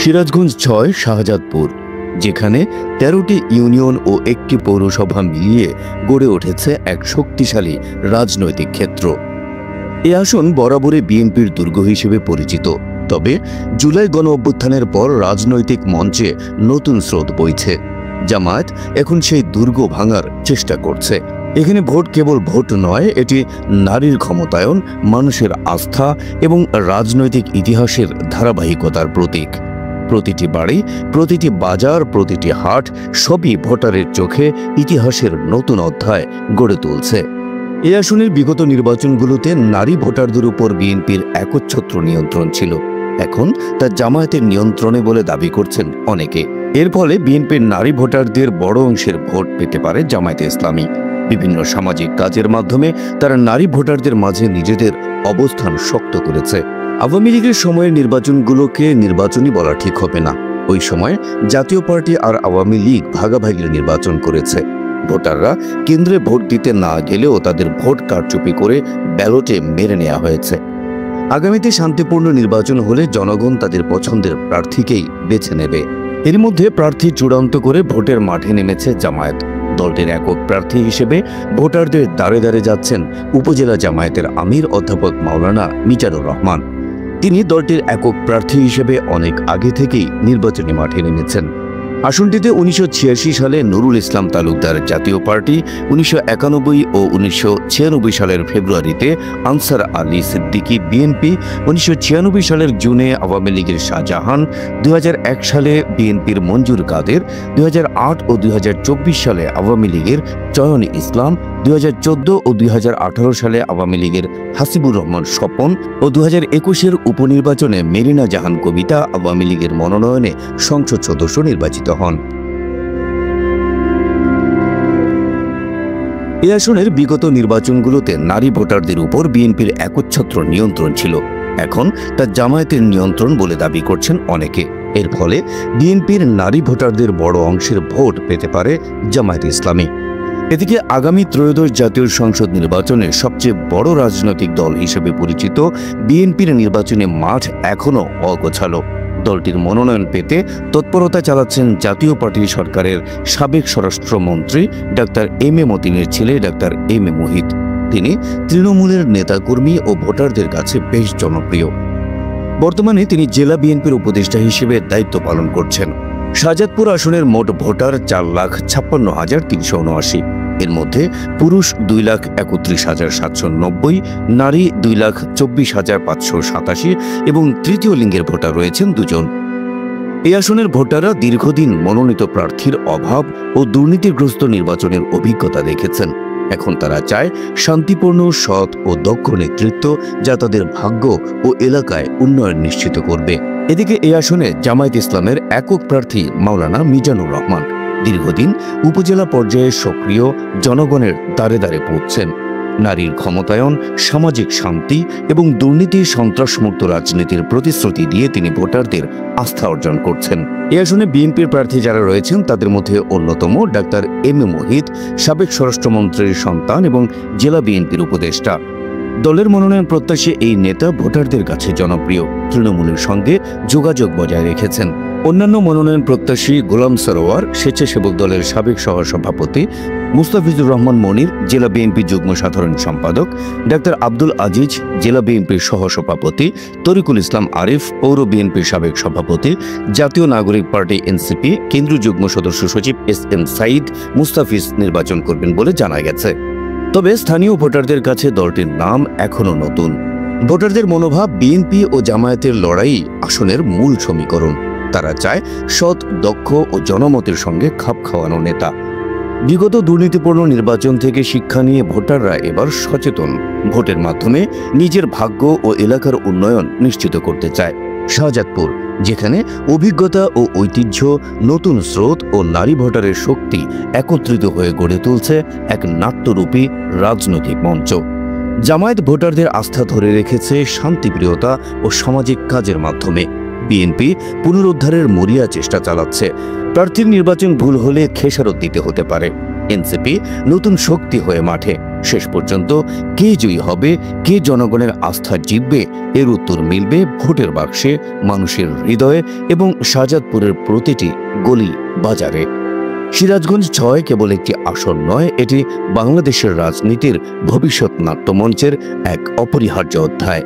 সিরাজগঞ্জ ৬ শাহজাদপুর, যেখানে ১৩টি ইউনিয়ন ও একটি পৌরসভা মিলিয়ে গড়ে উঠেছে এক শক্তিশালী রাজনৈতিক ক্ষেত্র। এ আসন বরাবরই বিএনপির দুর্গ হিসেবে পরিচিত। তবে জুলাই গণ অভ্যুত্থানের পর রাজনৈতিক মঞ্চে নতুন স্রোত বইছে। জামায়াত এখন সেই দুর্গ ভাঙার চেষ্টা করছে। এখানে ভোট কেবল ভোট নয়, এটি নারীর ক্ষমতায়ন, মানুষের আস্থা এবং রাজনৈতিক ইতিহাসের ধারাবাহিকতার প্রতীক। প্রতিটি বাড়ি, প্রতিটি বাজার, প্রতিটি হাট সবই ভোটারের চোখে ইতিহাসের নতুন অধ্যায় গড়ে তুলছে। এ আসনের বিগত নির্বাচনগুলোতে নারী ভোটারদের উপর বিএনপির একচ্ছত্র নিয়ন্ত্রণ ছিল। এখন তা জামায়াতের নিয়ন্ত্রণে বলে দাবি করছেন অনেকে। এর ফলে বিএনপির নারী ভোটারদের বড় অংশের ভোট পেতে পারে জামায়াতে ইসলামী। বিভিন্ন সামাজিক কাজের মাধ্যমে তারা নারী ভোটারদের মাঝে নিজেদের অবস্থান শক্ত করেছে। আওয়ামী লীগের সময়ের নির্বাচনগুলোকে নির্বাচনই বলা ঠিক হবে না। ওই সময় জাতীয় পার্টি আর আওয়ামী লীগ ভাগাভাগির নির্বাচন করেছে। ভোটাররা কেন্দ্রে ভোট দিতে না গেলেও তাদের ভোট কারচুপি করে ব্যালটে মেরে নেওয়া হয়েছে। আগামীতে শান্তিপূর্ণ নির্বাচন হলে জনগণ তাদের পছন্দের প্রার্থীকেই বেছে নেবে। এর মধ্যে প্রার্থী চূড়ান্ত করে ভোটের মাঠে নেমেছে জামায়াত। দলটির একক প্রার্থী হিসেবে ভোটারদের দ্বারে দ্বারে যাচ্ছেন উপজেলা জামায়াতের আমির অধ্যাপক মাওলানা মিজানুর রহমান। তিনি দলটির একক প্রার্থী হিসেবে অনেক আগে থেকেই নির্বাচনী মাঠে নেমেছেন। আসনটিতে ১৯৮৬ সালে নুরুল ইসলাম তালুকদার জাতীয় পার্টি, ১৯৯১ ও ১৯৯৬ সালের ফেব্রুয়ারিতে আনসার আলী সিদ্দিকী বিএনপি, ১৯৯৬ সালের জুনে আওয়ামী লীগের শাহজাহান, ২০০১ সালে বিএনপির মঞ্জুর কাদের, ২০০৮ ও ২০২৪ সালে আওয়ামী লীগের চয়ন ইসলাম, ২০১৪ ও ২০১৮ সালে আওয়ামী লীগের হাসিবুর রহমান স্বপন ও ২০২১-এর উপনির্বাচনে মেরিনা জাহান কবিতা আওয়ামী লীগের মনোনয়নে সংসদ সদস্য নির্বাচিত হন। এ আসনের বিগত নির্বাচনগুলোতে নারী ভোটারদের উপর বিএনপির একচ্ছত্র নিয়ন্ত্রণ ছিল। এখন তা জামায়াতের নিয়ন্ত্রণ বলে দাবি করছেন অনেকে। এর ফলে বিএনপির নারী ভোটারদের বড় অংশের ভোট পেতে পারে জামায়াত ইসলামী। এদিকে আগামী ত্রয়োদশ জাতীয় সংসদ নির্বাচনে সবচেয়ে বড় রাজনৈতিক দল হিসেবে পরিচিত বিএনপির নির্বাচনে মাঠ এখনও অগোছালো। দলটির মনোনয়ন পেতে তৎপরতা চালাচ্ছেন জাতীয় পার্টি সরকারের সাবেক স্বরাষ্ট্রমন্ত্রী ডাক্তার এম এ মতিনের ছেলে ডাক্তার এম এ মোহিত। তিনি তৃণমূলের নেতাকর্মী ও ভোটারদের কাছে বেশ জনপ্রিয়। বর্তমানে তিনি জেলা বিএনপির উপদেষ্টা হিসেবে দায়িত্ব পালন করছেন। শাহজাদপুর আসনের মোট ভোটার ৪,৫৬,৩৭৯। এর মধ্যে পুরুষ ২,৩১,৭৯০, নারী ২,২৪,৫৮৭ এবং তৃতীয় লিঙ্গের ভোটার রয়েছেন ২ জন। এই আসনের ভোটাররা দীর্ঘদিন মনোনীত প্রার্থীর অভাব ও দুর্নীতিগ্রস্ত নির্বাচনের অভিজ্ঞতা দেখেছেন। এখন তারা চায় শান্তিপূর্ণ, সৎ ও দক্ষ নেতৃত্ব, যা তাদের ভাগ্য ও এলাকায় উন্নয়ন নিশ্চিত করবে। এদিকে এই আসনে জামায়াত ইসলামের একক প্রার্থী মাওলানা মিজানুর রহমান দীর্ঘদিন উপজেলা পর্যায়ে সক্রিয়, জনগণের দ্বারে দ্বারে পৌঁছছেন। নারীর ক্ষমতায়ন, সামাজিক শান্তি এবং দুর্নীতি সন্ত্রাসমুক্ত রাজনীতির প্রতিশ্রুতি দিয়ে তিনি ভোটারদের আস্থা অর্জন করছেন। এই আসনে বিএনপির প্রার্থী যারা রয়েছেন তাদের মধ্যে অন্যতম ডাক্তার এম এ মোহিত, সাবেক স্বরাষ্ট্রমন্ত্রীর সন্তান এবং জেলা বিএনপির উপদেষ্টা। দলের মনোনয়ন প্রত্যাশী এই নেতা ভোটারদের কাছে জনপ্রিয়, তৃণমূলের সঙ্গে যোগাযোগ বজায় রেখেছেন। অন্যান্য মনোনয়ন প্রত্যাশী গোলাম সরোয়ার, স্বেচ্ছাসেবক দলের সাবেক সহসভাপতি, মুস্তাফিজুর রহমান মনির, জেলা বিএনপি যুগ্ম সাধারণ সম্পাদক, ডাক্তার আব্দুল আজিজ, জেলা বিএনপির সহসভাপতি, তরিকুল ইসলাম আরিফ, পৌর বিএনপির সাবেক সভাপতি, জাতীয় নাগরিক পার্টি এনসিপি কেন্দ্রীয় যুগ্ম সদস্য সচিব এস এম সাইদ মুস্তাফিজ নির্বাচন করবেন বলে জানা গেছে। তবে স্থানীয় ভোটারদের কাছে দলটির নাম এখনও নতুন। ভোটারদের মনোভাব বিএনপি ও জামায়াতের লড়াই আসনের মূল সমীকরণ। তারা চায় সৎ, দক্ষ ও জনমতের সঙ্গে খাপ খাওয়ানো নেতা। বিগত দুর্নীতিপূর্ণ নির্বাচন থেকে শিক্ষা নিয়ে ভোটাররা এবার সচেতন। ভোটের মাধ্যমে নিজের ভাগ্য ও এলাকার উন্নয়ন নিশ্চিত করতে চায়। শাহজাদপুর, যেখানে অভিজ্ঞতা ও ঐতিহ্য, নতুন স্রোত ও নারী ভোটারের শক্তি একত্রিত হয়ে গড়ে তুলছে এক নাট্যরূপী রাজনৈতিক মঞ্চ। জামায়াত ভোটারদের আস্থা ধরে রেখেছে শান্তিপ্রিয়তা ও সামাজিক কাজের মাধ্যমে। বিএনপি পুনরুদ্ধারের মরিয়া চেষ্টা চালাচ্ছে। প্রার্থীর নির্বাচন ভুল হলে খেসারত দিতে হতে পারে। এনসিপি নতুন শক্তি হয়ে মাঠে। শেষ পর্যন্ত কে জয়ী হবে, কে জনগণের আস্থা জিতবে, এর উত্তর মিলবে ভোটের বাক্সে, মানুষের হৃদয়ে এবং শাহজাদপুরের প্রতিটি গলি বাজারে। সিরাজগঞ্জ ৬ কেবল একটি আসন নয়, এটি বাংলাদেশের রাজনীতির ভবিষ্যৎ নাট্যমঞ্চের এক অপরিহার্য অধ্যায়।